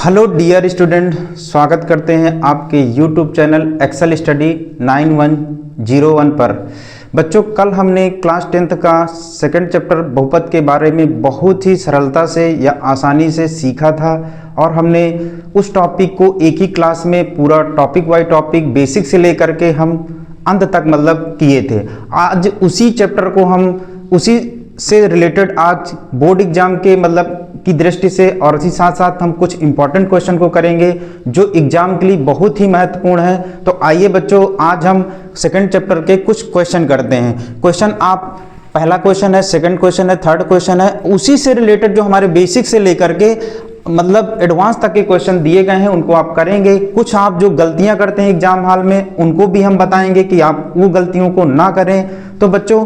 Hello dear student, स्वागत करते हैं आपके यूट्यूब चैनल एक्सेल स्टडी 9101 पर। बच्चों, कल हमने क्लास 10th का सेकंड चैप्टर बहुपद के बारे में बहुत ही सरलता से या आसानी से सीखा था और हमने उस टॉपिक को एक ही क्लास में पूरा टॉपिक बाय टॉपिक बेसिक से लेकर के हम अंत तक किए थे। आज उसी चैप्टर को हम उसी से रिलेटेड आज बोर्ड एग्जाम के की दृष्टि से और इसी साथ साथ हम कुछ इंपॉर्टेंट क्वेश्चन को करेंगे जो एग्जाम के लिए बहुत ही महत्वपूर्ण है। तो आइए बच्चों, आज हम सेकंड चैप्टर के कुछ क्वेश्चन करते हैं। क्वेश्चन आप पहला क्वेश्चन है, सेकंड क्वेश्चन है, थर्ड क्वेश्चन है, उसी से रिलेटेड जो हमारे बेसिक से लेकर के एडवांस तक के क्वेश्चन दिए गए हैं उनको आप करेंगे। कुछ आप जो गलतियां करते हैं एग्जाम हॉल में उनको भी हम बताएंगे कि आप वो गलतियों को ना करें। तो बच्चों,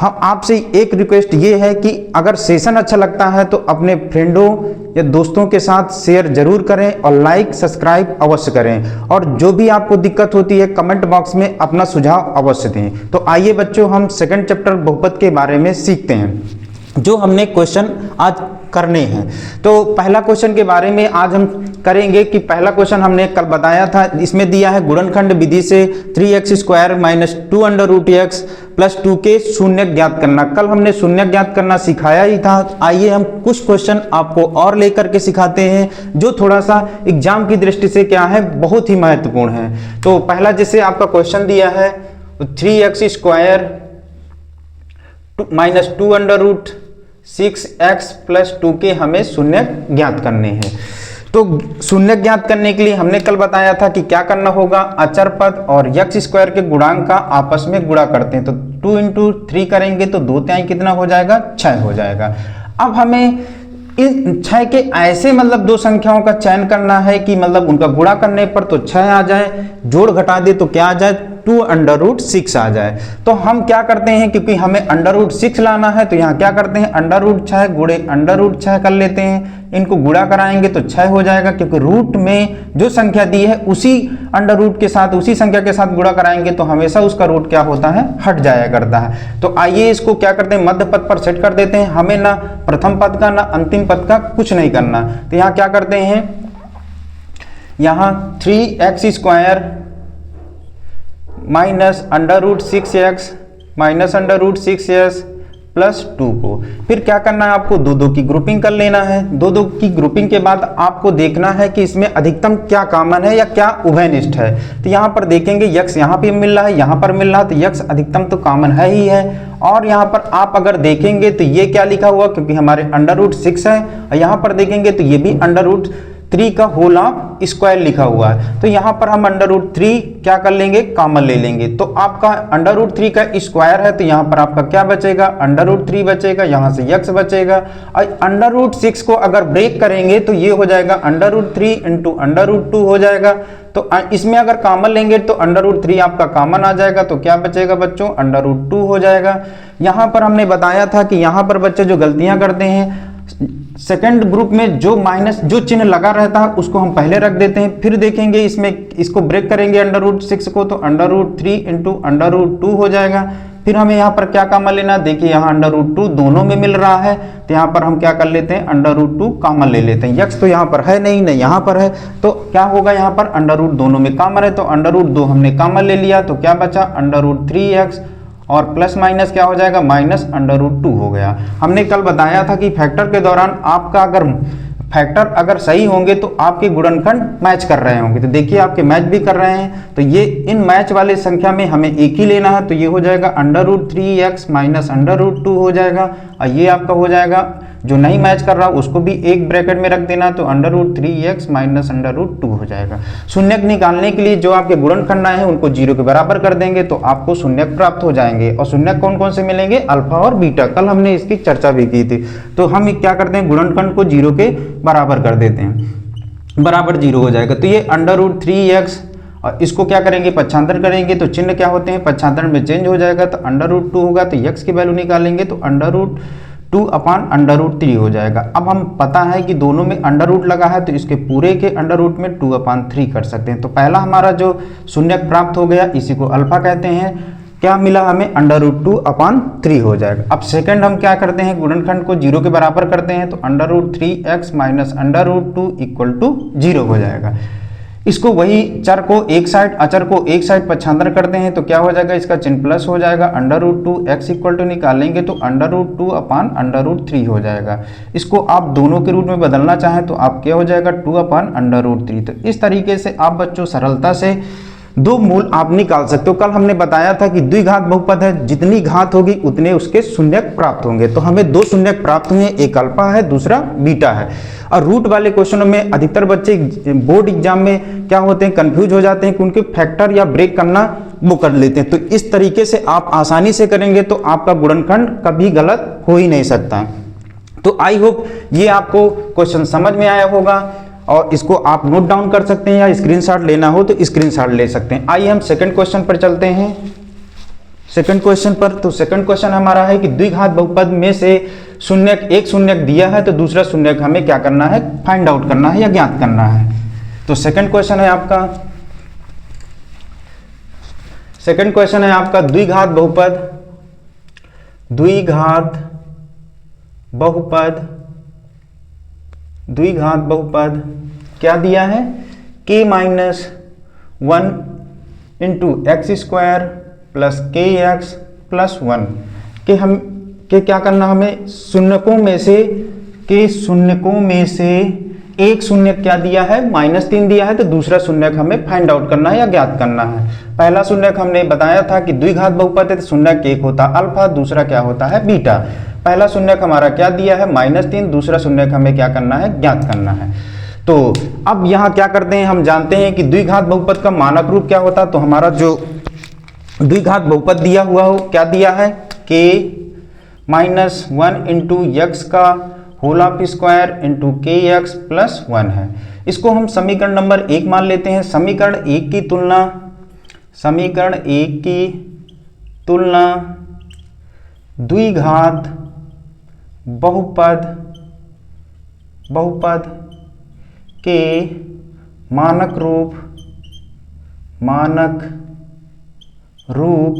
हम आपसे एक रिक्वेस्ट ये है कि अगर सेशन अच्छा लगता है तो अपने फ्रेंडों या दोस्तों के साथ शेयर जरूर करें और लाइक सब्सक्राइब अवश्य करें। और जो भी आपको दिक्कत होती है कमेंट बॉक्स में अपना सुझाव अवश्य दें। तो आइए बच्चों, हम सेकंड चैप्टर बहुपद के बारे में सीखते हैं जो हमने क्वेश्चन आज करने हैं। तो पहला क्वेश्चन के बारे में आज हम करेंगे कि पहला क्वेश्चन हमने कल बताया था, इसमें दिया है गुणनखंड विधि से 3x square minus 2 under root x plus 2 के शून्य ज्ञात करना। कल हमने शून्य ज्ञात करना सिखाया ही था। आइए हम कुछ क्वेश्चन आपको और लेकर के सिखाते हैं जो थोड़ा सा एग्जाम की दृष्टि से क्या है, बहुत ही महत्वपूर्ण है। तो पहला जैसे आपका क्वेश्चन दिया है 3x square minus 2 under root 6x plus 2 के हमें शून्य ज्ञात करने हैं। तो शून्य ज्ञात करने के लिए हमने कल बताया था कि क्या करना होगा, अचर पद और x स्क्वायर के गुणांक का आपस में गुणा करते हैं। तो 2 इंटू 3 करेंगे तो 2 तिहाई कितना हो जाएगा, 6 हो जाएगा। अब हमें इन 6 के ऐसे दो संख्याओं का चयन करना है कि उनका गुणा करने पर तो 6 आ जाए, जोड़ घटा दे तो क्या आ जाए, 2 अंडर रूट 6 आ जाए। तो हम क्या करते हैं, क्योंकि हमें अंडर रूट 6 लाना है तो यहाँ क्या करते हैं, अंडर रूट 6 गुणे अंडर रूट 6 कर लेते हैं। इनको गुणा कराएंगे तो 6 हो जाएगा, क्योंकि रूट में जो संख्या दी है उसी अंडर रूट के साथ उसी संख्या के साथ गुणा कराएंगे तो हमेशा उसका रूट क्या होता है, हट जाया करता है। तो आइए इसको क्या करते हैं, मध्य पद पर सेट कर देते हैं। हमें ना प्रथम पद का ना अंतिम पद का कुछ नहीं करना। तो यहाँ क्या करते हैं, यहाँ 3x square minus under root 6x minus under root 6s plus 2 को फिर क्या करना है, आपको दो दो की ग्रुपिंग कर लेना है। दो दो की ग्रुपिंग के बाद आपको देखना है कि इसमें अधिकतम क्या कॉमन है या क्या उभयनिष्ठ है। तो यहाँ पर देखेंगे x यहाँ पे मिल रहा है, यहाँ पर मिल रहा है, तो x अधिकतम तो कॉमन है ही है। और यहाँ पर आप अगर देखेंगे तो ये क्या लिखा हुआ, क्योंकि हमारे अंडर रूट 6 है, और यहाँ पर देखेंगे तो ये भी अंडर रूट 3 का होल ऑफ स्क्वायर लिखा हुआ है। तो यहाँ पर हम अंडर रूट 3 क्या कर लेंगे, कॉमन ले लेंगे। तो आपका अंडर रूट 3 का स्क्वायर है तो यहाँ पर आपका क्या बचेगा, अंडर रूट 3 बचेगा, यहाँ से x बचेगा। और अंडर रूट 6 को अगर ब्रेक करेंगे तो ये हो जाएगा under root 3 into under root 2 हो जाएगा। तो इसमें अगर कॉमन लेंगे तो अंडर रूट 3 आपका कॉमन आ जाएगा, तो क्या बचेगा बच्चों, अंडर रूट 2 हो जाएगा। यहाँ पर हमने बताया था कि यहाँ पर बच्चे जो गलतियां करते हैं, सेकंड ग्रुप में जो माइनस जो चिन्ह लगा रहता है उसको हम पहले रख देते हैं, फिर देखेंगे इसमें इसको ब्रेक करेंगे अंडर रूट 6 को तो under root 3 into under root 2 हो जाएगा। फिर हमें यहाँ पर क्या कॉमन लेना, देखिए यहाँ अंडर रूट 2 दोनों में मिल रहा है तो यहाँ पर हम क्या कर लेते हैं, अंडर रूट 2 कॉमन ले लेते हैं। x तो यहाँ पर है नहीं, नहीं यहाँ पर है, तो क्या होगा, यहाँ पर अंडर रूट दोनों में कॉमन है तो अंडर रूट 2 हमने कॉमन ले लिया, तो क्या बचा अंडर रूट 3x और प्लस माइनस क्या हो जाएगा, माइनस अंडर रूट 2 हो गया। हमने कल बताया था कि फैक्टर के दौरान आपका अगर फैक्टर अगर सही होंगे तो आपके गुणनखंड मैच कर रहे होंगे। तो देखिए आपके मैच भी कर रहे हैं, तो ये इन मैच वाले संख्या में हमें एक ही लेना है, तो ये हो जाएगा under root 3x minus under root 2 हो जाएगा। और ये आपका हो जाएगा, जो नहीं मैच कर रहा उसको भी एक ब्रैकेट में रख देना, तो under root 3x minus under root 2 हो जाएगा। शून्यक निकालने के लिए जो आपके गुणनखंड आए हैं उनको 0 के बराबर कर देंगे तो आपको शून्यक प्राप्त हो जाएंगे। और शून्यक कौन कौन से मिलेंगे, अल्फा और बीटा, कल हमने इसकी चर्चा भी की थी। तो हम क्या करते हैं, गुणनखंड को 0 के बराबर कर देते हैं, बराबर 0 हो जाएगा। तो ये अंडर रूट 3x और इसको क्या करेंगे, पक्षांतर करेंगे तो चिन्ह क्या होते हैं, पक्षांतर में चेंज हो जाएगा, तो अंडर रूट 2 होगा, तो x की वैल्यू निकालेंगे तो under root 2 upon under root 3 हो जाएगा। अब हम पता है कि दोनों में अंडर रूट लगा है तो इसके पूरे के अंडर रूट में 2 अपान 3 कर सकते हैं। तो पहला हमारा जो शून्यक प्राप्त हो गया इसी को अल्फा कहते हैं। क्या मिला हमें, √2/3 हो जाएगा। अब सेकंड हम क्या करते हैं, गुणनखंड को 0 के बराबर करते हैं, तो √3x माइनस √2 इक्वल टू 0 हो जाएगा। इसको वही चर को एक साइड, अचर को एक साइड पक्षांतर करते हैं तो क्या हो जाएगा, इसका चिन्ह प्लस हो जाएगा। √2x इक्वल टू निकालेंगे तो √2/√3 हो जाएगा। इसको आप दोनों के रूट में बदलना चाहें तो आप क्या हो जाएगा, 2/√3। तो इस तरीके से आप बच्चों सरलता से दो मूल आप निकाल सकते हो। कल हमने बताया था कि द्विघात बहुपद है, जितनी घात होगी उतने उसके शून्यक प्राप्त होंगे। तो हमें दो शून्यक प्राप्त हुए, एक अल्फा है, दूसरा बीटा है। और रूट वाले क्वेश्चनों में अधिकतर बच्चे बोर्ड एग्जाम में क्या होते हैं, कंफ्यूज हो जाते हैं कि उनके फैक्टर या ब्रेक करना वो कर लेते हैं। तो इस तरीके से आप आसानी से करेंगे तो आपका गुणनखंड कभी गलत हो ही नहीं सकता। तो आई होप ये आपको क्वेश्चन समझ में आया होगा और इसको आप नोट डाउन कर सकते हैं या स्क्रीनशॉट लेना हो तो स्क्रीनशॉट ले सकते हैं। आइए हम सेकंड क्वेश्चन पर चलते हैं। सेकंड क्वेश्चन पर, तो सेकंड क्वेश्चन हमारा है कि द्विघात बहुपद में से शून्यक, एक शून्यक दिया है तो दूसरा शून्यक हमें क्या करना है, फाइंड आउट करना है या ज्ञात करना है। तो सेकंड क्वेश्चन है आपका, सेकंड क्वेश्चन है आपका द्विघात बहुपद, द्विघात बहुपद, द्विघात बहुपद क्या दिया है, k minus 1 into x square plus के एक्स प्लस 1 के हम के क्या करना, हमें शून्यकों में से, के शून्यकों में से एक शून्यक क्या दिया है, -3 दिया है, तो दूसरा शून्यक हमें फाइंड आउट करना है या ज्ञात करना है। पहला शून्यक हमने बताया था कि द्विघात बहुपद है तो शून्यक एक होता अल्फा, दूसरा क्या होता है बीटा। पहला शून्यक हमारा क्या दिया है, -3, दूसरा शून्यक हमें क्या करना है, ज्ञात करना है। तो अब यहाँ क्या करते हैं, हम जानते हैं कि द्विघात बहुपद का मानक रूप क्या होता है। तो हमारा जो द्विघात बहुपद दिया हुआ हो, क्या दिया है, k माइनस 1 इंटू यक्स का होल ऑफ स्क्वायर इंटू के एक्स प्लस 1 है। इसको हम समीकरण नंबर 1 मान लेते हैं। समीकरण 1 की तुलना, समीकरण 1 की तुलना द्विघात बहुपद, बहुपद के मानक रूप, मानक रूप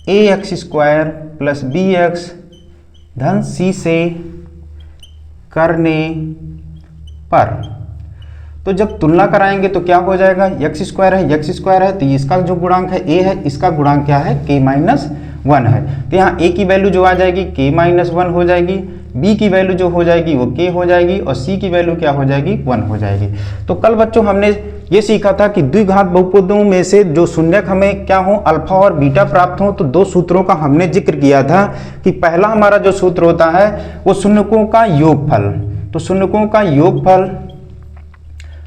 ax स्क्वायर प्लस bx धन c से करने पर। तो जब तुलना कराएंगे तो क्या हो जाएगा, x स्क्वायर है, x स्क्वायर है तो इसका जो गुणांक है a है, इसका गुणांक क्या है, k माइनस 1 है। तो यहाँ a की वैल्यू जो आ जाएगी k माइनस 1 हो जाएगी, b की वैल्यू जो हो जाएगी वो k हो जाएगी और c की वैल्यू क्या हो जाएगी, 1 हो जाएगी। तो कल बच्चों हमने ये सीखा था कि द्विघात बहुपदों में से जो शून्यक हमें क्या हो, अल्फा और बीटा प्राप्त हो। तो दो सूत्रों का हमने जिक्र किया था कि पहला हमारा जो सूत्र होता है वो शून्यकों का योगफल। तो शून्यकों का योगफल,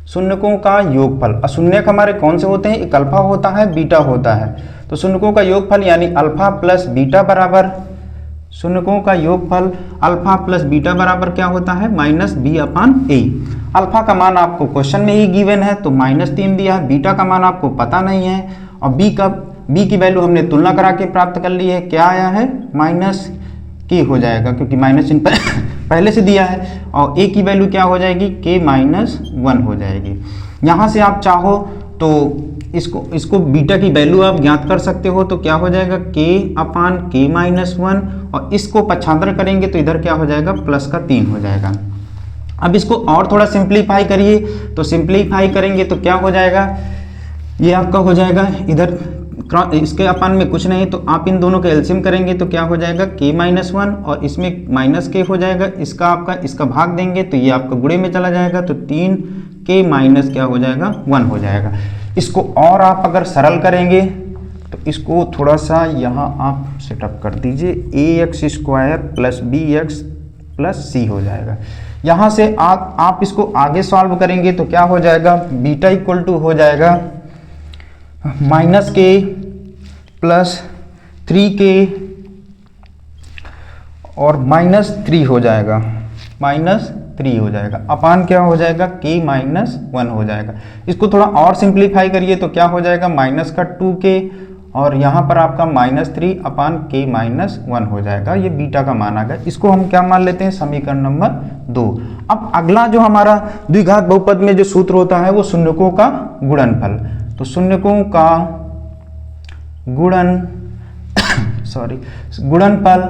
शून्यकों का योगफल, अशून्यक हमारे कौन से होते हैं, एक अल्फा होता है, बीटा होता है। तो शून्यकों का योगफल यानी अल्फा प्लस बीटा बराबर, शून्यकों का योगफल अल्फा प्लस बीटा बराबर क्या होता है, -b/a। अल्फा का मान आपको क्वेश्चन में ही गिवन है तो -3 दिया है, बीटा का मान आपको पता नहीं है और b की वैल्यू हमने तुलना करा के प्राप्त कर ली है, क्या आया है, -k हो जाएगा क्योंकि माइनस चिन्ह पहले से दिया है। और a की वैल्यू क्या हो जाएगी, k माइनस 1 हो जाएगी। यहाँ से आप चाहो तो इसको बीटा की वैल्यू आप ज्ञात कर सकते हो। तो क्या हो जाएगा, k/k माइनस 1 और इसको पक्षांतर करेंगे तो इधर क्या हो जाएगा, +3 हो जाएगा। अब इसको और थोड़ा सिंप्लीफाई करिए, तो सिंप्लीफाई करेंगे तो क्या हो जाएगा, ये आपका हो जाएगा इधर इसके अपान में कुछ नहीं तो आप इन दोनों का एलसीएम करेंगे तो क्या हो जाएगा, k माइनस 1 और इसमें -k हो जाएगा, इसका आपका इसका भाग देंगे तो ये आपका गुणे में चला जाएगा तो 3k माइनस क्या हो जाएगा, 1 हो जाएगा। इसको और आप अगर सरल करेंगे तो इसको थोड़ा सा यहाँ आप सेटअप कर दीजिए, ax square plus bx plus c हो जाएगा। यहाँ से आप इसको आगे सॉल्व करेंगे तो क्या हो जाएगा, बीटा इक्वल टू हो जाएगा -k प्लस 3k और -3 हो जाएगा, -3 हो जाएगा, अपान क्या हो जाएगा, k माइनस 1 हो जाएगा। इसको थोड़ा और सिंप्लीफाई करिए तो क्या हो जाएगा, माइनस का 2k और यहाँ पर आपका -3 अपान k माइनस 1 हो जाएगा। ये बीटा का मान आ गया। इसको हम क्या मान लेते हैं, समीकरण नंबर 2। अब अगला जो हमारा द्विघात बहुपद में जो सूत्र होता है वो शून्यकों का गुणनफल। तो शून्यकों का गुणनफल,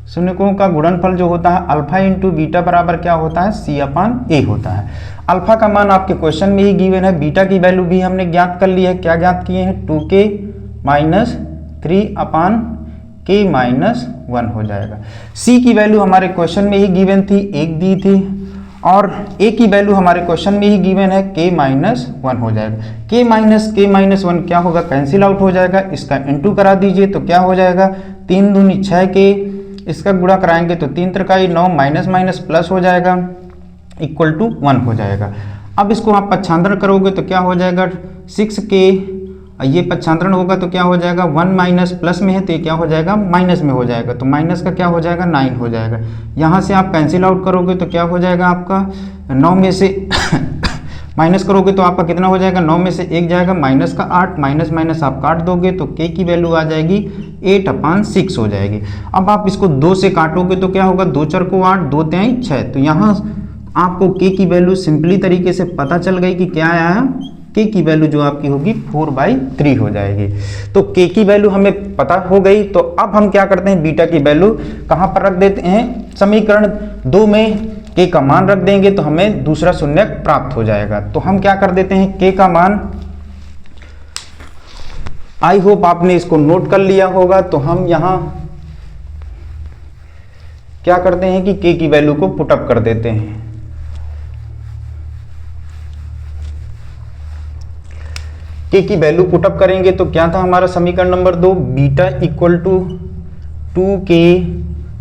शून्यकों का गुणनफल जो होता है अल्फा इंटू बीटा बराबर क्या होता है, सी अपान ए होता है। अल्फा का मान आपके क्वेश्चन में ही गिवन है, बीटा की वैल्यू भी हमने ज्ञात कर ली है। क्या ज्ञात किए हैं, 2k minus 3 upon k minus 1 हो जाएगा। c की वैल्यू हमारे क्वेश्चन में ही गिवन थी, 1 दी थी, और a की वैल्यू हमारे क्वेश्चन में ही गिवन है, k माइनस 1 हो जाएगा। k माइनस 1 क्या होगा, कैंसिल आउट हो जाएगा। इसका इंटू करा दीजिए तो क्या हो जाएगा, 3 दूनी 6k, इसका गुणा कराएंगे तो 3 त्रिकाई 9, माइनस माइनस प्लस हो जाएगा, इक्वल टू 1 हो जाएगा। अब इसको आप पच्छांतरण करोगे तो क्या हो जाएगा, 6k, ये पच्छांतरण होगा तो क्या हो जाएगा, 1 माइनस प्लस में है तो ये क्या हो जाएगा, माइनस में हो जाएगा, तो माइनस का क्या हो जाएगा, 9 हो जाएगा। यहाँ से आप कैंसिल आउट करोगे तो क्या हो जाएगा आपका, 9 में से माइनस करोगे तो आपका कितना हो जाएगा, 9 में से 1 जाएगा, माइनस का 8, माइनस माइनस आप काट दोगे तो k की वैल्यू आ जाएगी 8/6 हो जाएगी। अब आप इसको 2 से काटोगे तो क्या होगा, 2 4 को 8, 2 3 6, तो यहाँ आपको k की वैल्यू सिंपली तरीके से पता चल गई कि क्या आया है, k की वैल्यू जो आपकी होगी 4/3 हो जाएगी। तो k की वैल्यू हमें पता हो गई। तो अब हम क्या करते हैं, बीटा की वैल्यू कहाँ पर रख देते हैं, समीकरण 2 में k का मान रख देंगे तो हमें दूसरा शून्यक प्राप्त हो जाएगा। तो हम क्या कर देते हैं, k का मान, आई होप आपने इसको नोट कर लिया होगा। तो हम यहाँ क्या करते हैं कि k की वैल्यू को पुटअप कर देते हैं। k की वैल्यू पुटअप करेंगे तो क्या था हमारा समीकरण number 2, beta equal to 2k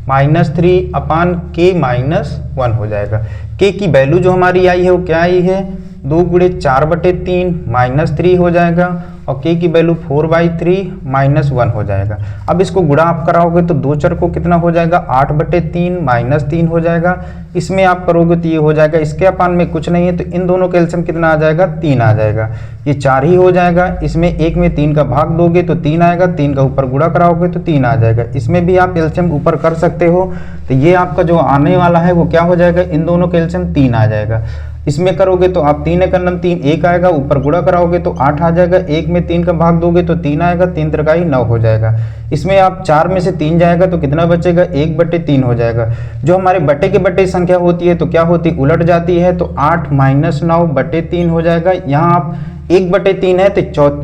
minus 3 upon k minus 1 हो जाएगा। k की वैल्यू जो हमारी आई है वो क्या आई है, 2 गुणे 4/3 माइनस 3 हो जाएगा, और k की वैल्यू 4/3 माइनस 1 हो जाएगा। अब इसको गुणा आप कराओगे तो 2 4 को कितना हो जाएगा, 8/3 माइनस 3 हो जाएगा। इसमें आप करोगे तो ये हो जाएगा, इसके अपान में कुछ नहीं है तो इन दोनों का एलसीएम कितना आ जाएगा, 3 आ जाएगा, ये 4 ही हो जाएगा। इसमें 1 में 3 का भाग दोगे तो 3 आएगा, 3 का ऊपर गुणा कराओगे तो 3 आ जाएगा। इसमें भी आप एलसीएम ऊपर कर सकते हो, तो ये आपका जो आने वाला है वो क्या हो जाएगा, इन दोनों का एलसीएम 3 आ जाएगा। इसमें करोगे तो आप 3 एक 3 1 आएगा, ऊपर गुणा कराओगे तो 8 आ जाएगा, 1 में 3 का भाग दोगे तो 3 आएगा, 3 त्रिकाई 9 हो जाएगा। इसमें आप 4 में से 3 जाएगा तो कितना बचेगा, 1/3 हो जाएगा। जो हमारे बटे के बटे संख्या होती है तो क्या होती है, उलट जाती है, तो 8 माइनस 9/3 हो जाएगा। यहाँ आप 1/3 है तो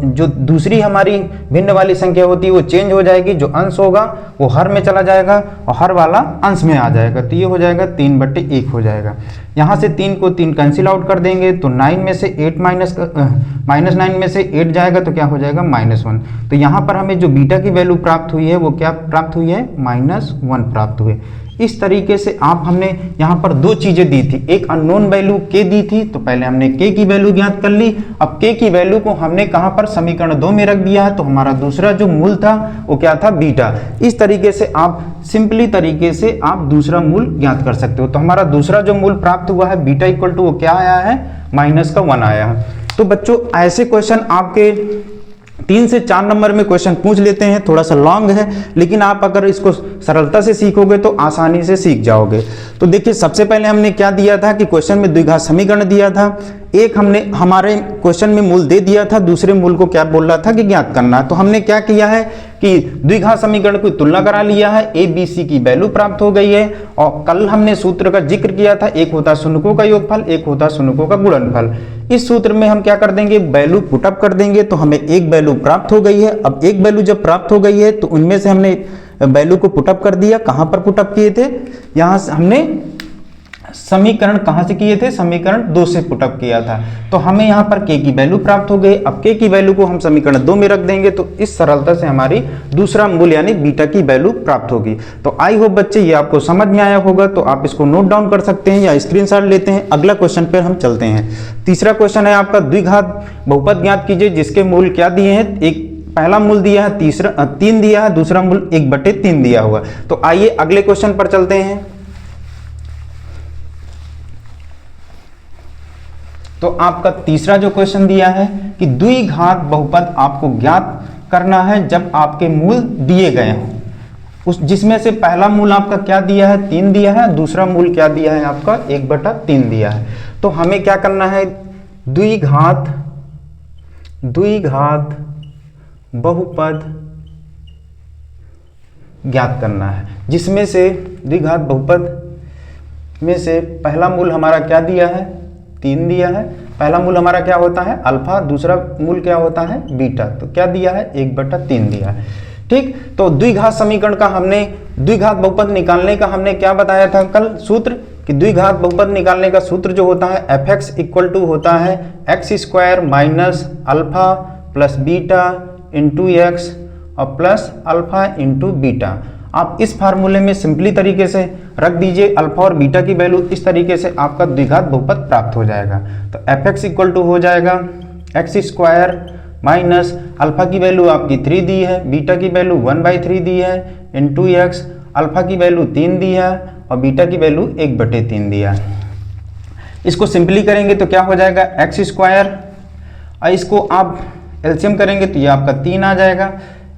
जो दूसरी हमारी भिन्न वाली संख्या होती है वो चेंज हो जाएगी, जो अंश होगा वो हर में चला जाएगा और हर वाला अंश में आ जाएगा, तो ये हो जाएगा 3/1 हो जाएगा। यहाँ से 3 को 3 कैंसिल आउट कर देंगे तो 9 में से 8 माइनस 9 में से 8 जाएगा तो क्या हो जाएगा, -1। तो यहाँ पर हमें जो बीटा की वैल्यू प्राप्त हुई है वो क्या प्राप्त हुई है, -1 प्राप्त हुए। इस तरीके से हमने यहाँ पर 2 चीजें दी थी, एक अननोन वैल्यू k दी थी, तो पहले हमने k की वैल्यू ज्ञात कर ली। अब k की वैल्यू को हमने कहाँ पर, समीकरण 2 में रख दिया है, तो हमारा दूसरा जो मूल था वो क्या था, बीटा। इस तरीके से आप सिंपली तरीके से आप दूसरा मूल ज्ञात कर सकते हो। तो हमारा दूसरा जो मूल प्राप्त हुआ है बीटा इक्वल टू वो क्या आया है, -1 आया है। तो बच्चों ऐसे क्वेश्चन आपके 3 से 4 नंबर में क्वेश्चन पूछ लेते हैं, थोड़ा सा लॉन्ग है, लेकिन आप अगर इसको सरलता से सीखोगे तो आसानी से सीख जाओगे। तो देखिए सबसे पहले हमने क्या दिया था कि क्वेश्चन में द्विघात समीकरण दिया था, एक हमने हमारे क्वेश्चन में मूल दे दिया था, दूसरे मूल को क्या बोल रहा था कि ज्ञात करना है। तो हमने क्या किया है कि द्विघात समीकरण की तुलना करा लिया है, ए बी सी की वैल्यू प्राप्त हो गई है। और कल हमने सूत्र का जिक्र किया था, एक होता शून्यकों का योगफल, एक होता शून्यकों का गुणनफल। इस सूत्र में हम क्या कर देंगे, वैल्यू पुटअप कर देंगे, तो हमें एक वैल्यू प्राप्त हो गई है। अब एक वैल्यू जब प्राप्त हो गई है तो उनमें से हमने वैल्यू को पुटअप कर दिया। कहां पर पुटअप किए थे, यहां से हमने समीकरण कहां से किए थे, समीकरण 2 से पुटअप किया था। तो हमें यहां पर k की वैल्यू प्राप्त हो गई। अब k की वैल्यू को हम समीकरण 2 में रख देंगे तो इस सरलता से हमारी दूसरा मूल यानी बीटा की वैल्यू प्राप्त होगी। तो आई होप बच्चे ये आपको समझ में आया होगा, तो आप इसको नोट डाउन कर सकते हैं या स्क्रीनशॉट लेते हैं। अगला क्वेश्चन पर हम चलते हैं। तीसरा क्वेश्चन है आपका, द्विघात बहुपद ज्ञात कीजिए जिसके मूल क्या दिए हैं, एक पहला मूल दिया है, 3 दिया है, दूसरा मूल 1/3 दिया हुआ। तो आइए अगले क्वेश्चन पर चलते हैं। तो आपका तीसरा जो क्वेश्चन दिया है कि द्विघात बहुपद आपको ज्ञात करना है जब आपके मूल दिए गए हों, उस जिसमें से पहला मूल आपका क्या दिया है, 3 दिया है, दूसरा मूल क्या दिया है आपका 1/3 दिया है। तो हमें क्या करना है, द्विघात बहुपद ज्ञात करना है, जिसमें से द्विघात बहुपद में से पहला मूल हमारा क्या दिया है, 3 दिया है। पहला मूल हमारा क्या होता है, अल्फा, दूसरा मूल क्या होता है, बीटा। तो क्या दिया है, 1/3 दिया है। ठीक, तो द्विघात समीकरण का हमने, द्विघात बहुपद निकालने का हमने क्या बताया था कल सूत्र, कि द्विघात बहुपद निकालने का सूत्र जो होता है fx इक्वल टू होता है x² minus alpha plus beta into x और प्लस अल्फा इंटू बीटा। आप इस फार्मूले में सिंपली तरीके से रख दीजिए अल्फा और बीटा की वैल्यू, इस तरीके से आपका द्विघात बहुपद प्राप्त हो जाएगा। तो fx इक्वल टू हो जाएगा x² माइनस अल्फा की वैल्यू आपकी 3 दी है, बीटा की वैल्यू 1/3 दी है, इंटू एक्स, अल्फा की वैल्यू 3 दी है और बीटा की वैल्यू 1/3 दिया है। इसको सिंपली करेंगे तो क्या हो जाएगा, x², और इसको आप एलसीएम करेंगे तो ये आपका 3 आ जाएगा।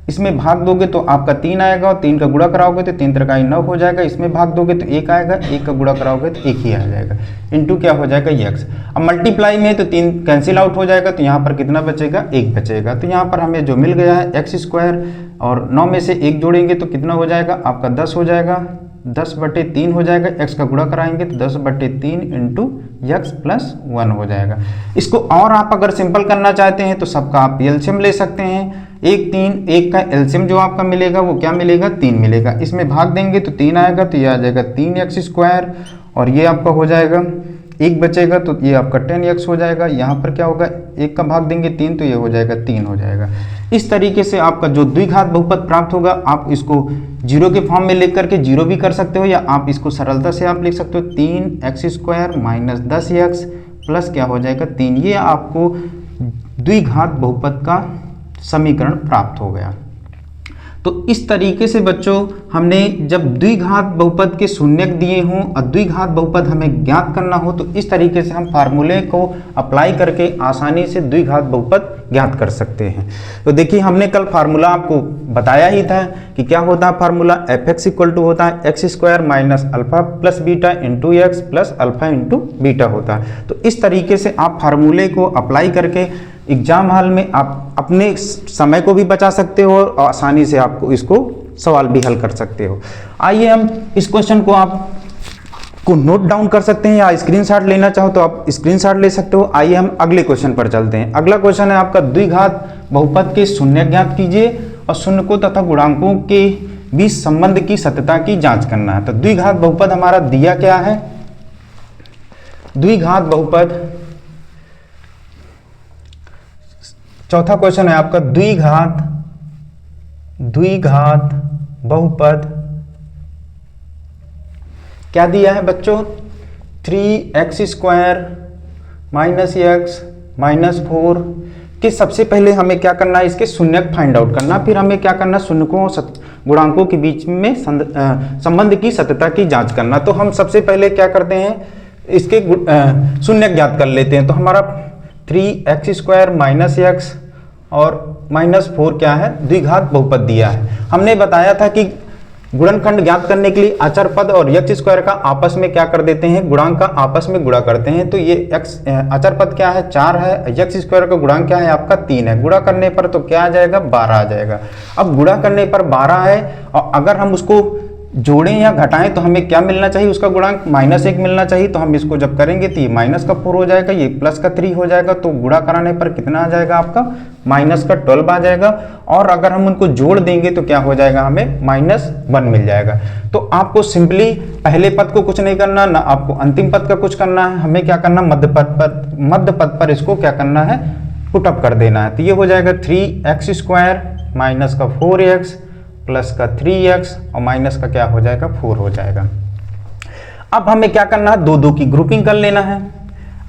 इसमें भाग दोगे तो आपका 3 आएगा और 3 का गुणा कराओगे तो 3 त्रिकाई 9 हो जाएगा। इसमें भाग दोगे तो 1 आएगा, 1 का गुणा कराओगे तो 1 ही आ जाएगा, इंटू क्या हो जाएगा x। अब मल्टीप्लाई में तो 3 कैंसिल आउट हो जाएगा, तो यहाँ पर कितना बचेगा, 1 बचेगा। तो यहाँ पर हमें जो मिल गया है x² और 9 में से 1 जोड़ेंगे तो कितना हो जाएगा आपका 10 हो जाएगा, 10/3 हो जाएगा। x का गुणा कराएंगे तो 10/3 इंटू x प्लस 1 हो जाएगा। इसको और आप अगर सिंपल करना चाहते हैं तो सबका आप एलसीएम ले सकते हैं। 1 3 1 का एलसीएम जो आपका मिलेगा वो क्या मिलेगा, 3 मिलेगा। इसमें भाग देंगे तो 3 आएगा, तो ये आ जाएगा 3x² और ये आपका हो जाएगा 1 बचेगा, तो ये आपका 10x हो जाएगा। यहाँ पर क्या होगा, 1 का भाग देंगे 3 तो ये हो जाएगा 3 हो जाएगा। इस तरीके से आपका जो द्विघात बहुपद प्राप्त होगा, आप इसको 0 के फॉर्म में लिख करके 0 भी कर सकते हो, या आप इसको सरलता से आप लिख सकते हो 3x² माइनस 10x प्लस क्या हो जाएगा 3। ये आपको द्विघात बहुपद का समीकरण प्राप्त हो गया। तो इस तरीके से बच्चों हमने जब द्विघात बहुपद के शून्यक दिए हों और द्विघात बहुपद हमें ज्ञात करना हो, तो इस तरीके से हम फार्मूले को अप्लाई करके आसानी से द्विघात बहुपद ज्ञात कर सकते हैं। तो देखिए हमने कल फार्मूला आपको बताया ही था कि क्या होता है फार्मूला, fx इक्वल टू होता है x² minus alpha plus beta into x plus alpha into beta होता है। तो इस तरीके से आप फार्मूले को अप्लाई करके एग्जाम हॉल में आप अपने समय को भी बचा सकते हो और आसानी से आपको इसको सवाल भी हल कर सकते हो। आइए हम इस क्वेश्चन को आप को नोट डाउन कर सकते हैं, या स्क्रीनशॉट लेना चाहो तो आप स्क्रीनशॉट ले सकते हो। आइए हम अगले क्वेश्चन पर चलते हैं। अगला क्वेश्चन है आपका, द्विघात बहुपद के शून्य ज्ञात कीजिए और शून्यकों तथा गुणांकों के बीच संबंध की सत्यता की जांच करना है। तो द्विघात बहुपद हमारा दिया क्या है, द्विघात बहुपद, चौथा क्वेश्चन है आपका, द्विघात बहुपद क्या दिया है बच्चों, 3x² माइनस x माइनस 4 के सबसे पहले हमें क्या करना है, इसके शून्यक फाइंड आउट करना, फिर हमें क्या करना, शून्यकों और गुणांकों के बीच में संबंध की सत्यता की जांच करना। तो हम सबसे पहले क्या करते हैं, इसके शून्यक ज्ञात कर लेते हैं। तो हमारा 3x² माइनस x और माइनस 4 क्या है, द्विघात बहुपद दिया है। हमने बताया था कि गुणनखंड ज्ञात करने के लिए अचर पद और x² का आपस में क्या कर देते हैं, गुणांक का आपस में गुणा करते हैं। तो ये अचर पद क्या है, 4 है, x² का गुणांक क्या है आपका 3 है। गुणा करने पर तो क्या आ जाएगा, 12 आ जाएगा। अब गुणा करने पर 12 है और अगर हम उसको जोड़ें या घटाएं तो हमें क्या मिलना चाहिए, उसका गुणांक -1 मिलना चाहिए। तो हम इसको जब करेंगे तो ये -4 हो जाएगा, ये +3 हो जाएगा। तो गुणा कराने पर कितना आ जाएगा आपका, -12 आ जाएगा। और अगर हम उनको जोड़ देंगे तो क्या हो जाएगा, हमें -1 मिल जाएगा। तो आपको सिंपली पहले पद को कुछ नहीं करना, ना आपको अंतिम पद का कुछ करना है। हमें क्या करना, मध्य पद पर इसको क्या करना है, पुटअप कर देना है। तो ये हो जाएगा 3x² माइनस का 4x प्लस का 3x और माइनस का क्या हो जाएगा, 4 हो जाएगा। अब हमें क्या करना है, 2 की ग्रुपिंग कर लेना है।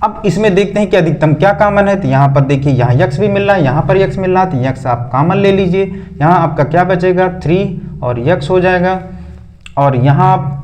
अब इसमें देखते हैं कि अधिकतम क्या कॉमन है। तो यहाँ पर देखिए, यहाँ x भी मिल रहा है, यहाँ पर x मिल रहा है, तो x आप कॉमन ले लीजिए। यहाँ आपका क्या बचेगा, 3 और x हो जाएगा। और यहाँ आप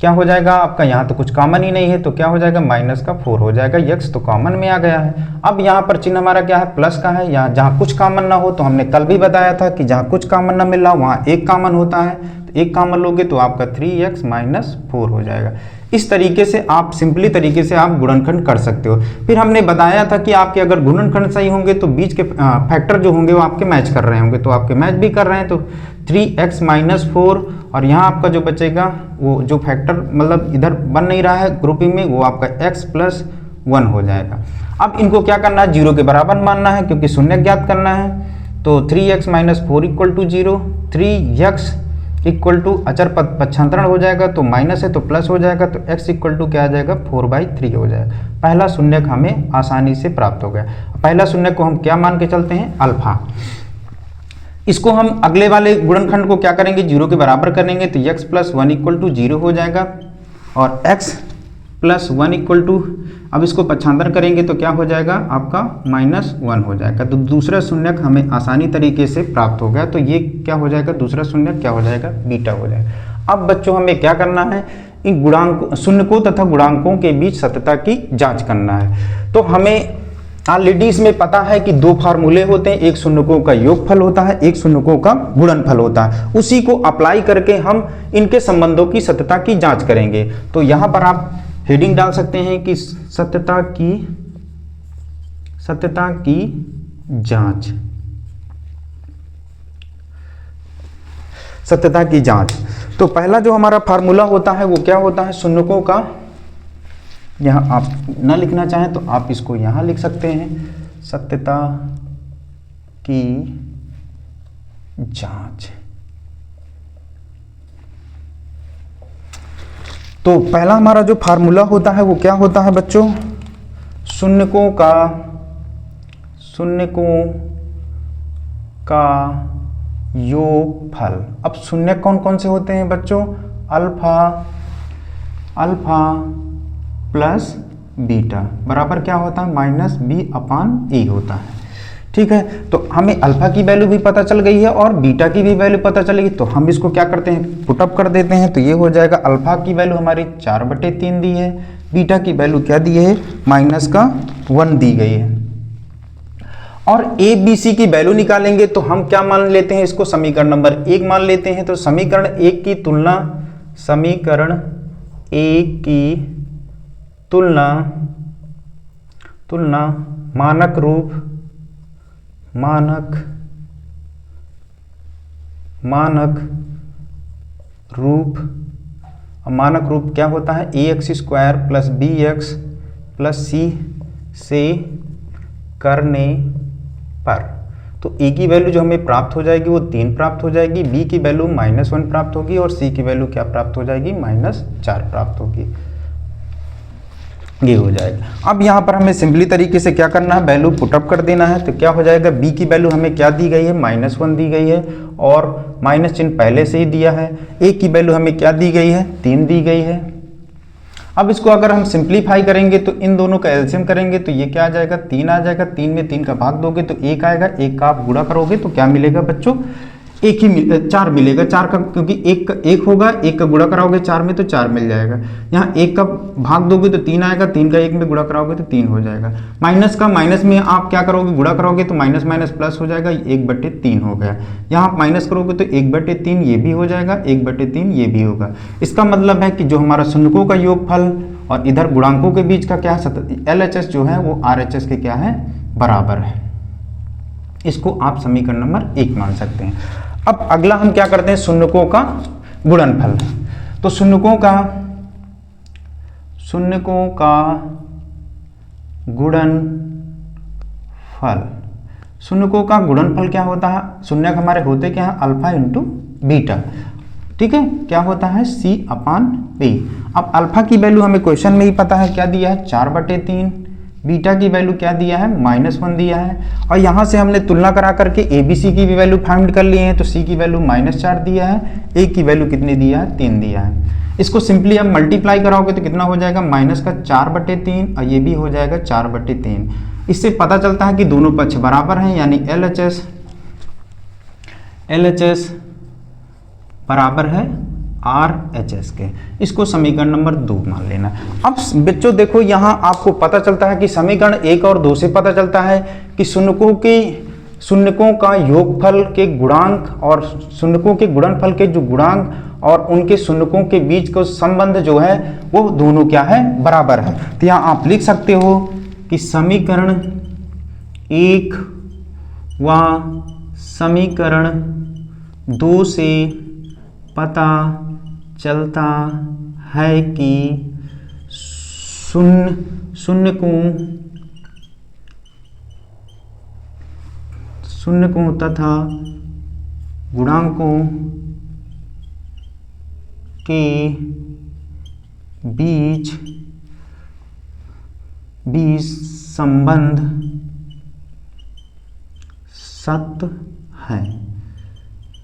क्या हो जाएगा आपका, यहाँ तो कुछ कॉमन ही नहीं है, तो क्या हो जाएगा, -4 हो जाएगा। x तो कॉमन में आ गया है। अब यहाँ पर चिन्ह हमारा क्या है, प्लस का है। यहाँ जहाँ कुछ कॉमन ना हो, तो हमने कल भी बताया था कि जहाँ कुछ कॉमन ना मिल रहा वहाँ एक कॉमन होता है। तो एक कॉमन लोगे तो आपका 3x - 4 हो जाएगा। इस तरीके से आप सिंपली तरीके से आप गुणनखंड कर सकते हो। फिर हमने बताया था कि आपके अगर गुणनखंड सही होंगे तो बीच के फैक्टर जो होंगे वो आपके मैच कर रहे होंगे, तो आपके मैच भी कर रहे हैं, तो 3x - 4 और यहाँ आपका जो बचेगा वो जो फैक्टर मतलब इधर बन नहीं रहा है ग्रुपिंग में, वो आपका x + 1 हो जाएगा। अब इनको क्या करना है, 0 के बराबर मानना है क्योंकि शून्य ज्ञात करना है। तो 3x - 4 = 0, 3x = अचर पद पक्षांतरण हो जाएगा तो माइनस है तो प्लस हो जाएगा, तो x = क्या आ जाएगा 4/3 हो जाएगा। पहला शून्यक हमें आसानी से प्राप्त हो गया। पहला शून्यक को हम क्या मान के चलते हैं, अल्फा। इसको हम अगले वाले गुणनखंड को क्या करेंगे, 0 के बराबर करेंगे तो x + 1 = 0 हो जाएगा और x + 1 अब इसको पक्षांतर करेंगे तो क्या हो जाएगा आपका -1 हो जाएगा। तो दूसरा शून्यक हमें आसानी तरीके से प्राप्त हो गया। तो ये क्या हो जाएगा, दूसरा शून्यक क्या हो जाएगा, बीटा हो जाएगा। अब बच्चों हमें क्या करना है, इन गुणांक शून्यकों तथा गुणांकों के बीच सत्यता की जांच करना है। तो हमें ऑलरेडी इसमें पता है कि दो फार्मूले होते हैं, एक शून्यकों का योगफल होता है, एक शून्यकों का गुणनफल होता है। उसी को अप्लाई करके हम इनके संबंधों की सत्यता की जांच करेंगे। तो यहाँ पर आप हेडिंग डाल सकते हैं कि सत्यता की जांच, सत्यता की जांच। तो पहला जो हमारा फार्मूला होता है वो क्या होता है, शून्यकों का, यहाँ आप न लिखना चाहें तो आप इसको यहाँ लिख सकते हैं, सत्यता की जांच। तो पहला हमारा जो फार्मूला होता है वो क्या होता है बच्चों, शून्यकों का योगफल। अब शून्य कौन कौन से होते हैं बच्चों, अल्फा प्लस बीटा बराबर क्या होता है, -b/a होता है। ठीक है, तो हमें अल्फा की वैल्यू भी पता चल गई है और बीटा की भी वैल्यू पता चलेगी। तो हम इसको क्या करते हैं, पुटअप कर देते हैं। तो ये हो जाएगा, अल्फा की वैल्यू हमारी 4/3 दी है, बीटा की वैल्यू क्या दी है, -1 दी गई है। और ए बी सी की वैल्यू निकालेंगे तो हम क्या मान लेते हैं, इसको समीकरण नंबर 1 मान लेते हैं। तो समीकरण 1 की तुलना मानक रूप क्या होता है, ax² + bx + c से करने पर। तो a की वैल्यू जो हमें प्राप्त हो जाएगी वो 3 प्राप्त हो जाएगी, b की वैल्यू -1 प्राप्त होगी और c की वैल्यू क्या प्राप्त हो जाएगी, -4 प्राप्त होगी। ये हो जाएगा। अब यहाँ पर हमें सिंपली तरीके से क्या करना है, वैल्यू पुटअप कर देना है। तो क्या हो जाएगा, b की वैल्यू हमें क्या दी गई है, -1 दी गई है और माइनस चिन्ह पहले से ही दिया है। a की वैल्यू हमें क्या दी गई है, 3 दी गई है। अब इसको अगर हम सिंप्लीफाई करेंगे तो इन दोनों का एलसीएम करेंगे तो ये क्या आ जाएगा, 3 आ जाएगा। 3 में 3 का भाग दोगे तो 1 आएगा, 1 का आप गुणा करोगे तो क्या मिलेगा बच्चों, 4 मिलेगा। 4 का क्योंकि 1 होगा, 1 का गुणा कराओगे 4 में तो 4 मिल जाएगा। यहाँ 1 का भाग दोगे तो 3 आएगा, 3 का 1 में गुणा कराओगे तो 3 हो जाएगा। माइनस का माइनस में आप क्या करोगे, गुणा करोगे तो माइनस माइनस प्लस हो जाएगा, 1/3 हो गया। यहाँ आप माइनस करोगे तो 1/3 ये भी हो जाएगा, 1/3 ये भी होगा। इसका मतलब है कि जो हमारा शून्यकों का योगफल और इधर गुणांकों के बीच का क्या है, LHS जो है वो RHS के क्या है, बराबर है। इसको आप समीकरण नंबर 1 मान सकते हैं। अब अगला हम क्या करते हैं, शून्यकों का गुणनफल। तो शून्यकों का गुणनफल, शून्यकों का गुणनफल क्या होता है, शून्यक हमारे होते क्या है, अल्फा इंटू बीटा। ठीक है, क्या होता है, c/b। अब अल्फा की वैल्यू हमें क्वेश्चन में ही पता है, क्या दिया है, 4/3। बीटा की वैल्यू क्या दिया है, -1 दिया है। और यहाँ से हमने तुलना करा करके ए बी सी की भी वैल्यू फाइंड कर लिए हैं। तो c की वैल्यू -4 दिया है, a की वैल्यू कितनी दिया है, 3 दिया है। इसको सिंपली आप मल्टीप्लाई कराओगे तो कितना हो जाएगा, -4/3 और ये भी हो जाएगा 4/3। इससे पता चलता है कि दोनों पक्ष बराबर हैं, यानी LHS बराबर है RHS के। इसको समीकरण नंबर 2 मान लेना। अब बच्चों देखो, यहाँ आपको पता चलता है कि समीकरण 1 और 2 से पता चलता है कि शून्यकों का योगफल के गुणांक और शून्यकों के गुणनफल के जो गुणांक और उनके शून्यकों के बीच का संबंध जो है वो दोनों क्या है, बराबर है। तो यहाँ आप लिख सकते हो कि समीकरण 1 व समीकरण 2 से पता चलता है कि शून्यकों तथा गुणांकों के बीच संबंध सत्य है।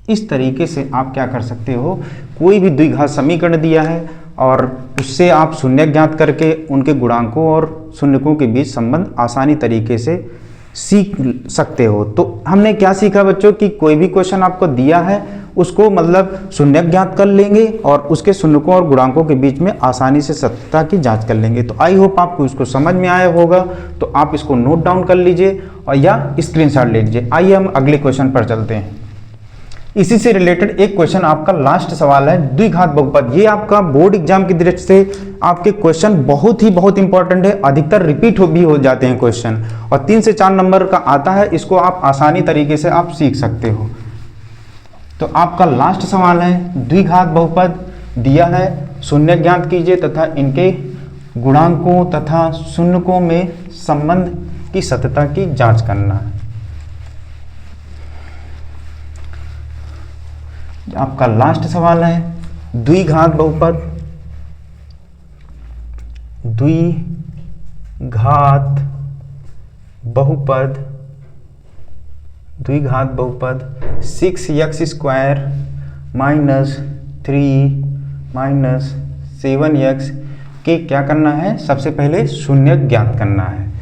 इस तरीके से आप क्या कर सकते हो, कोई भी द्विघात समीकरण दिया है और उससे आप शून्य ज्ञात करके उनके गुणांकों और शून्यकों के बीच संबंध आसानी तरीके से सीख सकते हो। तो हमने क्या सीखा बच्चों कि कोई भी क्वेश्चन आपको दिया है उसको मतलब शून्य ज्ञात कर लेंगे और उसके शून्यकों और गुणांकों के बीच में आसानी से सत्यता की जांच कर लेंगे। तो आई होप आपको इसको समझ में आया होगा, तो आप इसको नोट डाउन कर लीजिए और या स्क्रीनशॉट ले लीजिए। आइए हम अगले क्वेश्चन पर चलते हैं। इसी से रिलेटेड एक क्वेश्चन आपका लास्ट सवाल है, द्विघात बहुपद। ये आपका बोर्ड एग्जाम की दृष्टि से आपके क्वेश्चन बहुत इंपॉर्टेंट है, अधिकतर रिपीट भी हो जाते हैं क्वेश्चन और 3 से 4 नंबर का आता है। इसको आप आसानी तरीके से आप सीख सकते हो। तो आपका लास्ट सवाल है, द्विघात बहुपद दिया है, शून्य ज्ञात कीजिए तथा इनके गुणांकों तथा शून्यकों में संबंध की सत्यता की जांच करना है। आपका लास्ट सवाल है, द्विघात बहुपद द्विघात बहुपद 6x² माइनस 3 माइनस 7x के क्या करना है, सबसे पहले शून्य ज्ञात करना है।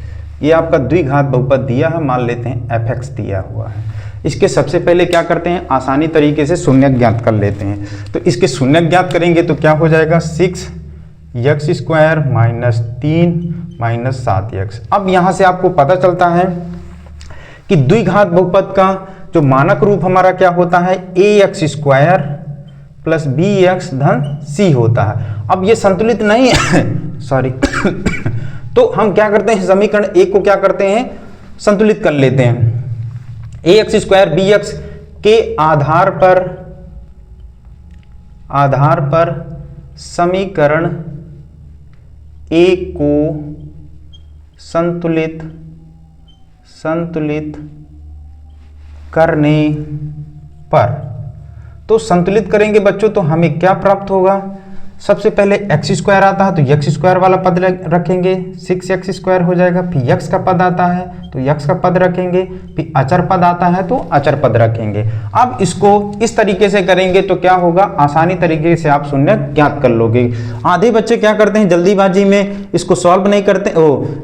ये आपका द्विघात बहुपद दिया है, मान लेते हैं fx दिया हुआ है। इसके सबसे पहले क्या करते हैं, आसानी तरीके से शून्य ज्ञात कर लेते हैं। तो इसके शून्य ज्ञात करेंगे तो क्या हो जाएगा, 6x² माइनस 3 माइनस 7x। अब यहाँ से आपको पता चलता है कि द्विघात बहुपद का जो मानक रूप हमारा क्या होता है, ax² प्लस bx धन c होता है। अब ये संतुलित नहीं है सॉरी तो हम क्या करते हैं, समीकरण 1 को क्या करते हैं, संतुलित कर लेते हैं। ax² bx के आधार पर समीकरण 1 को संतुलित करने पर, तो संतुलित करेंगे बच्चों तो हमें क्या प्राप्त होगा, सबसे पहले x² आता है तो x² वाला पद रखेंगे, 6x² हो जाएगा। फिर x का पद आता है तो x का पद रखेंगे, फिर अचर पद आता है तो अचर पद रखेंगे। अब इसको इस तरीके से करेंगे तो क्या होगा, आसानी तरीके से आप शून्य ज्ञात कर लोगे। आधे बच्चे क्या करते हैं, जल्दीबाजी में इसको सॉल्व नहीं करते,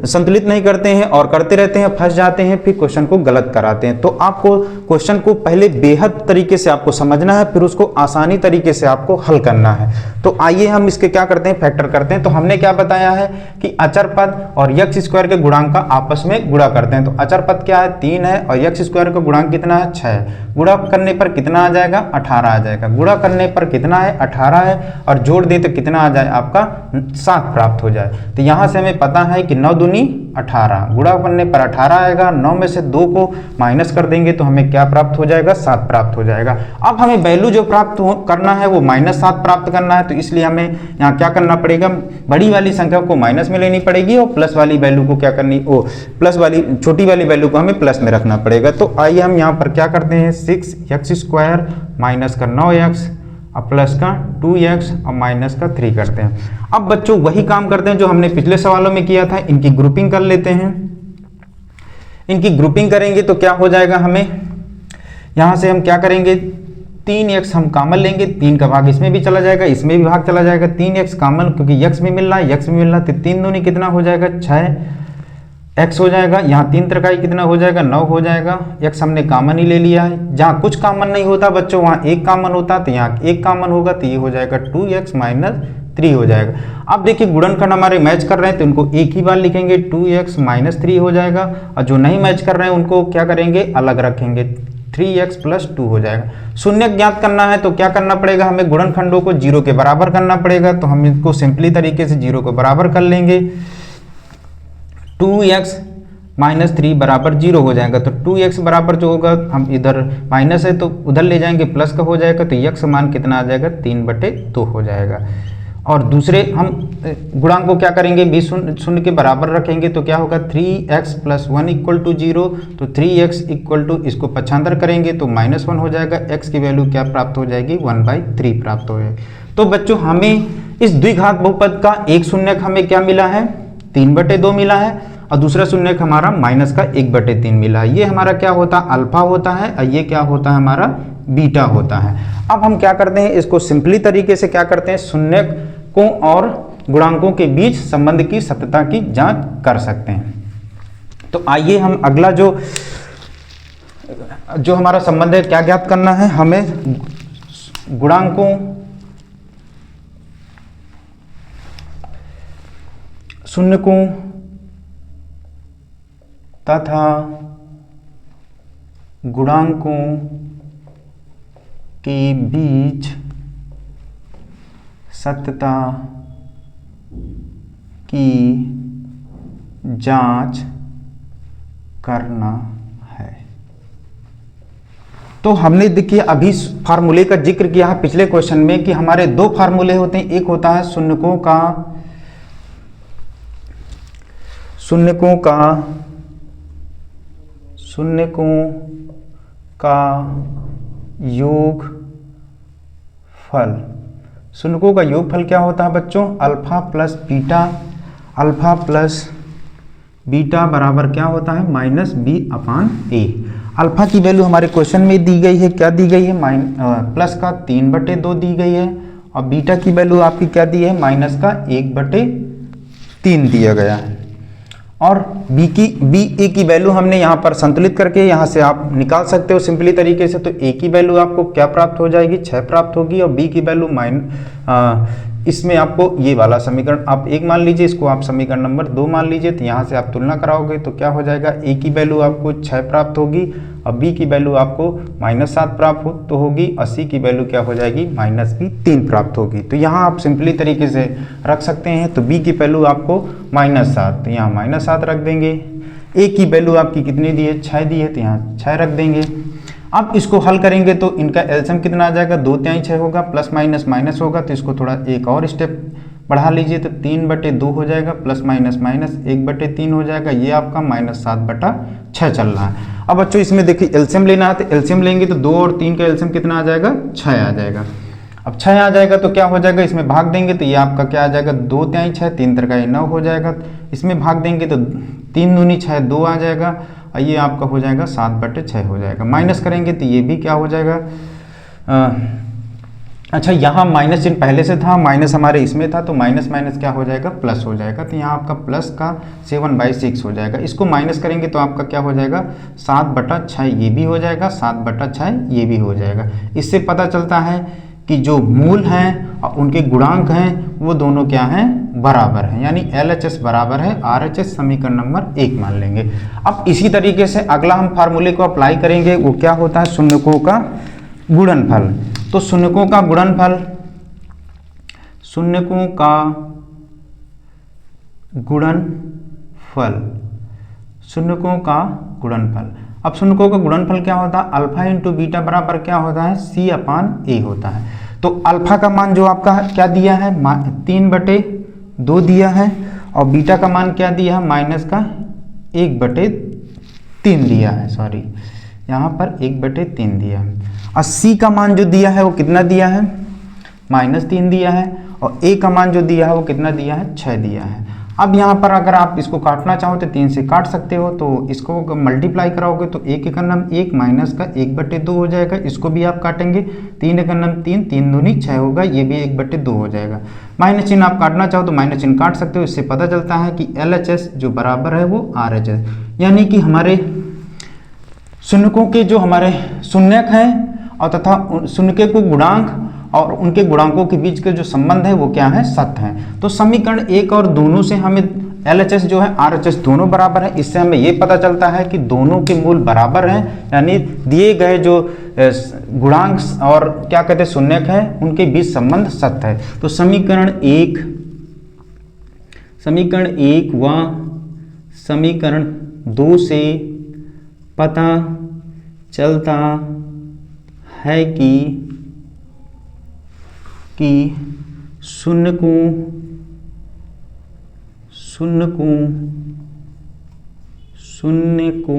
संतुलित नहीं करते हैं और करते रहते हैं, फंस जाते हैं, फिर क्वेश्चन को गलत कराते हैं। तो आपको क्वेश्चन को पहले बेहद तरीके से आपको समझना है, फिर उसको आसानी तरीके से आपको हल करना है। तो आइए हम इसके क्या करते हैं, फैक्टर करते हैं। तो हमने क्या बताया है कि अचर पद और x² के गुणांक का आपस में गुणा करते हैं। तो अचर पद क्या है, 3 है और x² का गुणांक कितना है, 6 है। गुणा करने पर कितना आ जाएगा, 18 आ जाएगा। गुणा करने पर कितना है, 18 है और जोड़ दें तो कितना आ जाए, आपका 7 प्राप्त हो जाए। तो यहां से हमें पता है कि 9 दूनी 18, गुणा करने पर 18 आएगा। 9 में से 2 को माइनस कर देंगे तो हमें क्या प्राप्त हो जाएगा, 7 प्राप्त हो जाएगा। अब हमें वैल्यू जो प्राप्त करना है वो -7 प्राप्त करना है। तो इसलिए हमें यहाँ क्या करना पड़ेगा, बड़ी वाली संख्या को माइनस में लेनी पड़ेगी और प्लस वाली वैल्यू को क्या करनी, प्लस वाली छोटी वाली वैल्यू को हमें प्लस में रखना पड़ेगा। तो आइए हम यहाँ पर क्या करते हैं, 6x² माइनस का 9x और प्लस का 2x और माइनस का 3 करते हैं। अब बच्चों वही काम करते हैं जो हमने पिछले सवालों में किया था, इनकी ग्रुपिंग कर लेते हैं। इनकी ग्रुपिंग करेंगे तो क्या हो जाएगा, हमें यहाँ से हम क्या करेंगे, 3x हम कॉमन लेंगे, 3 का भाग इसमें भी चला जाएगा, इसमें भी भाग चला जाएगा, 3x कॉमन क्योंकि x में मिल रहा है, x में मिल रहा है, तो 3 दूनी कितना हो जाएगा, 6x हो जाएगा। यहाँ 3 त्रिकाई कितना हो जाएगा, 9 हो जाएगा। x हमने कॉमन ही ले लिया है, जहाँ कुछ कॉमन नहीं होता बच्चों वहाँ 1 कॉमन होता, तो यहाँ 1 कॉमन होगा तो ये हो जाएगा 2x माइनस 3 हो जाएगा। अब देखिए गुणनखंड हमारे मैच कर रहे हैं तो इनको एक ही बार लिखेंगे, 2x माइनस 3 हो जाएगा और जो नहीं मैच कर रहे हैं उनको क्या करेंगे, अलग रखेंगे। 3x प्लस 2 हो जाएगा। शून्य ज्ञात करना है तो क्या करना पड़ेगा, हमें गुणनखंडों को 0 के बराबर करना पड़ेगा। तो हम इसको सिंपली तरीके से 0 को बराबर कर लेंगे। 2x माइनस 3 बराबर 0 हो जाएगा। तो 2x बराबर जो होगा, हम इधर माइनस है तो उधर ले जाएंगे, प्लस का हो जाएगा। तो x मान कितना आ जाएगा, 3/2 हो जाएगा। और दूसरे हम गुणांक को क्या करेंगे, भी शून्य के बराबर रखेंगे। तो क्या होगा, 3x प्लस 1 इक्वल टू 0। तो 3x इक्वल टू, इसको पक्षांतर करेंगे तो -1 हो जाएगा। x की वैल्यू क्या प्राप्त हो जाएगी, 1/3 प्राप्त हो जाएगी। तो बच्चों हमें इस द्विघात बहुपद का एक शून्यक हमें क्या मिला है, 3/2 मिला है, और दूसरा शून्यक हमारा माइनस का 1/3 मिला है। ये हमारा क्या होता है, अल्फा होता है, और ये क्या होता है, हमारा बीटा होता है। अब हम क्या करते हैं, इसको सिंपली तरीके से क्या करते हैं, शून्यकों और गुणांकों के बीच संबंध की सत्यता की जांच कर सकते हैं। तो आइए हम अगला जो हमारा संबंध है, क्या ज्ञात करना है हमें, गुणांकों शून्यकों तथा गुणांकों के बीच सत्यता की जांच करना है। तो हमने देखिए अभी फार्मूले का जिक्र किया है पिछले क्वेश्चन में कि हमारे दो फार्मूले होते हैं। एक होता है शून्यकों का योगफल। शून्यकों का योगफल क्या होता है बच्चों, अल्फा प्लस बीटा बराबर क्या होता है, -b/a। अल्फा की वैल्यू हमारे क्वेश्चन में दी गई है, क्या दी गई है, प्लस का 3/2 दी गई है, और बीटा की वैल्यू आपकी क्या दी है, माइनस का 1/3 दिया गया है। और a की वैल्यू हमने यहाँ पर संतुलित करके यहाँ से आप निकाल सकते हो सिंपली तरीके से। तो a की वैल्यू आपको क्या प्राप्त हो जाएगी, 6 प्राप्त होगी, और b की वैल्यू इसमें आपको ये वाला समीकरण आप 1 मान लीजिए, इसको आप समीकरण नंबर 2 मान लीजिए। तो यहाँ से आप तुलना कराओगे तो क्या हो जाएगा, a की वैल्यू आपको 6 प्राप्त होगी, और b की वैल्यू आपको -7 प्राप्त होगी, और c की वैल्यू क्या हो जाएगी, -3 प्राप्त होगी। तो यहाँ आप सिंपली तरीके से रख सकते हैं। तो b की वैल्यू आपको -7, तो यहाँ -7 रख देंगे। a की वैल्यू आपकी कितनी दी है, 6 दी है, तो यहाँ 6 रख देंगे। अब इसको हल करेंगे तो इनका एलसीएम कितना आ जाएगा, 2×6 होगा, प्लस माइनस माइनस होगा। तो इसको थोड़ा एक और स्टेप बढ़ा लीजिए, तो 3/2 हो जाएगा, प्लस माइनस माइनस 1/3 हो जाएगा। ये आपका -7/6 चल रहा है। अब बच्चों इसमें देखिए एलसीएम लेना है, तो एलसीएम लेंगे तो 2 और 3 का एलसीएम कितना आ जाएगा, 6 आ जाएगा। अब 6 आ जाएगा तो क्या हो जाएगा, इसमें भाग देंगे तो ये आपका क्या आ जाएगा, 2×6, 3×3 9 हो जाएगा। इसमें भाग देंगे तो 3 दूनी 6, 2 आ जाएगा, और ये आपका हो जाएगा 7/6 हो जाएगा। माइनस करेंगे तो ये भी क्या हो जाएगा, अच्छा यहाँ माइनस चिन्ह पहले से था, माइनस हमारे इसमें था, तो माइनस माइनस क्या हो जाएगा, प्लस हो जाएगा। तो यहाँ आपका प्लस का 7/6 हो जाएगा। इसको माइनस करेंगे तो आपका क्या हो जाएगा, 7/6 ये भी हो जाएगा, 7/6 ये भी हो जाएगा। इससे पता चलता है कि जो मूल हैं और उनके गुणांक हैं वो दोनों क्या हैं, बराबर हैं, यानी LHS बराबर है RHS। समीकरण नंबर 1 मान लेंगे। अब इसी तरीके से अगला हम फार्मूले को अप्लाई करेंगे, वो क्या होता है, शून्यकों का गुणनफल। तो शून्यकों का गुणनफल, अब शून्यकों का गुणनफल क्या होता है, अल्फा इंटू बीटा बराबर क्या होता है, C/A होता है। तो अल्फा का मान जो आपका क्या दिया है, 3/2 दिया है, और बीटा का मान क्या दिया है, माइनस का 1/3 दिया है, सॉरी यहाँ पर 1/3 दिया है। और C का मान जो दिया है वो कितना दिया है, -3 दिया है, और A का मान जो दिया है वो कितना दिया है, 6 दिया है। अब यहाँ पर अगर आप इसको काटना चाहो तो 3 से काट सकते हो, तो इसको मल्टीप्लाई कराओगे तो 1 का नाम 1 माइनस का 1/2 हो जाएगा। इसको भी आप काटेंगे, 3 का नाम 3, 3 दूनी 6 होगा, ये भी 1/2 हो जाएगा। माइनस चिन्ह आप काटना चाहो तो माइनस चिन्ह काट सकते हो। इससे पता चलता है कि LHS जो बराबर है वो RHS, यानी कि हमारे शून्यकों के जो हमारे शून्यक हैं और तथा शून्य को गुणांक और उनके गुणांकों के बीच के जो संबंध है वो क्या है, सत्य है। तो समीकरण 1 और दोनों से हमें LHS जो है RHS दोनों बराबर है। इससे हमें ये पता चलता है कि दोनों के मूल बराबर हैं, यानी दिए गए जो गुणांक और क्या कहते हैं शून्यक है उनके बीच संबंध सत्य है। तो समीकरण एक व समीकरण 2 से पता चलता है कि शून्य को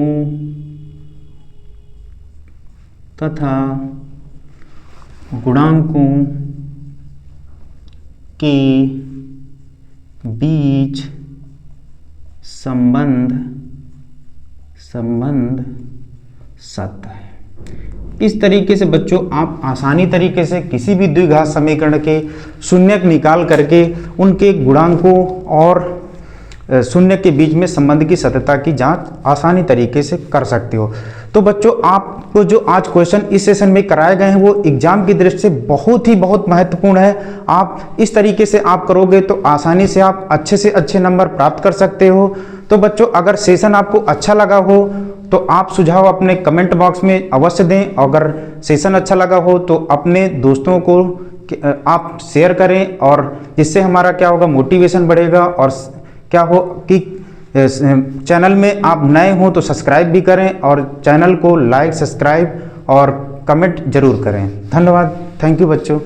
तथा गुणांकों के बीच संबंध सत्य है। इस तरीके से बच्चों आप आसानी तरीके से किसी भी द्विघात समीकरण के शून्यक निकाल करके उनके गुणांकों और शून्य के बीच में संबंध की सत्यता की जांच आसानी तरीके से कर सकते हो। तो बच्चों आपको जो आज क्वेश्चन इस सेशन में कराए गए हैं वो एग्जाम की दृष्टि से बहुत महत्वपूर्ण है। आप इस तरीके से आप करोगे तो आसानी से आप अच्छे से अच्छे नंबर प्राप्त कर सकते हो। तो बच्चों अगर सेशन आपको अच्छा लगा हो तो आप सुझाव अपने कमेंट बॉक्स में अवश्य दें। अगर सेशन अच्छा लगा हो तो अपने दोस्तों को आप शेयर करें, और जिससे हमारा क्या होगा मोटिवेशन बढ़ेगा, और क्या हो कि चैनल में आप नए हो तो सब्सक्राइब भी करें और चैनल को लाइक, सब्सक्राइब और कमेंट जरूर करें। धन्यवाद। थैंक यू बच्चों।